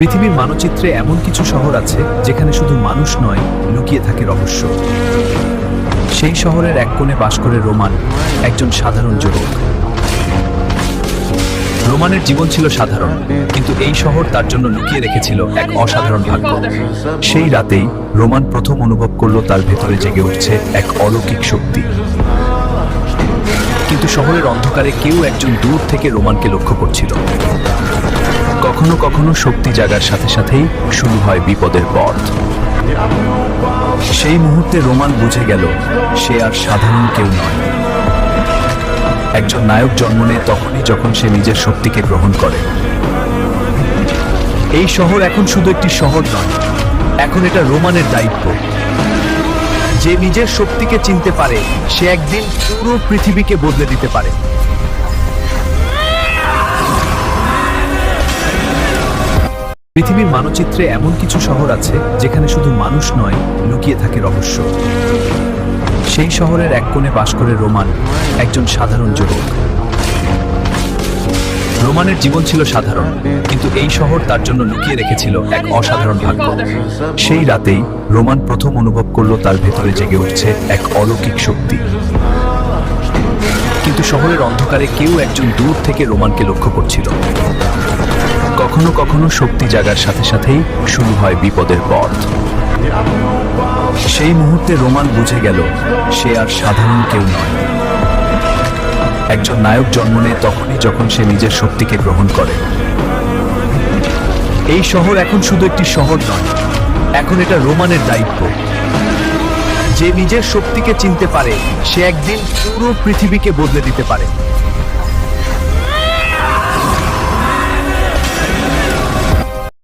পৃথিবীর মানচিত্রে এমন কিছু শহর আছে যেখানে শুধু মানুষ নয়, লুকিয়ে থাকে রহস্য। সেই শহরের এক কোণে বাস করে রোমান, একজন সাধারণ যুবক। রোমানের জীবন ছিল সাধারণ, কিন্তু এই শহর তার জন্য লুকিয়ে রেখেছিল এক অসাধারণ ভাগ্য। সেই রাতেই রোমান প্রথম অনুভব করলো তার ভেতরে জেগে উঠছে এক অলৌকিক শক্তি। কিন্তু শহরের অন্ধকারে কেউ একজন দূর থেকে রোমানকে লক্ষ্য করছিল। কখনো কখনো শক্তি জাগার সাথে সাথেই শুরু হয় বিপদের পথ। সেই মুহূর্তে রোমান বুঝে গেল সে আর সাধারণ কেউ নয়। একজন নায়ক জন্ম নেয় তখনই যখন সে নিজের শক্তিকে গ্রহণ করে। এই শহর এখন শুধু একটি শহর নয়, এখন এটা রোমানের দায়িত্ব। যে নিজের শক্তিকে চিনতে পারে সে একদিন পুরো পৃথিবীকে বদলে দিতে পারে। পৃথিবীর মানচিত্রে এমন কিছু শহর আছে যেখানে শুধু মানুষ নয়, লুকিয়ে থাকে রহস্য। সেই শহরের এক কোণে বাস করে রোমান, একজন সাধারণ যুবক। রোমানের জীবন ছিল সাধারণ, কিন্তু এই শহর তার জন্য লুকিয়ে রেখেছিল এক অসাধারণ ভাগ্য। সেই রাতেই রোমান প্রথম অনুভব করলো তার ভেতরে জেগে উঠছে এক অলৌকিক শক্তি। কিন্তু শহরের অন্ধকারে কেউ একজন দূর থেকে রোমানকে লক্ষ্য করছিল। কখনো কখনো শক্তি জাগার সাথে সাথেই শুরু হয় বিপদের পথ। সেই মুহূর্তে রোমান বুঝে গেল সে আর সাধারণ কেউ নয়। একজন নায়ক জন্ম নেয় তখনই যখন সে নিজের শক্তিকে গ্রহণ করে। এই শহর এখন শুধু একটি শহর নয়, এখন এটা রোমানের দায়িত্ব। যে নিজের শক্তিকে চিনতে পারে সে একদিন পুরো পৃথিবীকে বদলে দিতে পারে।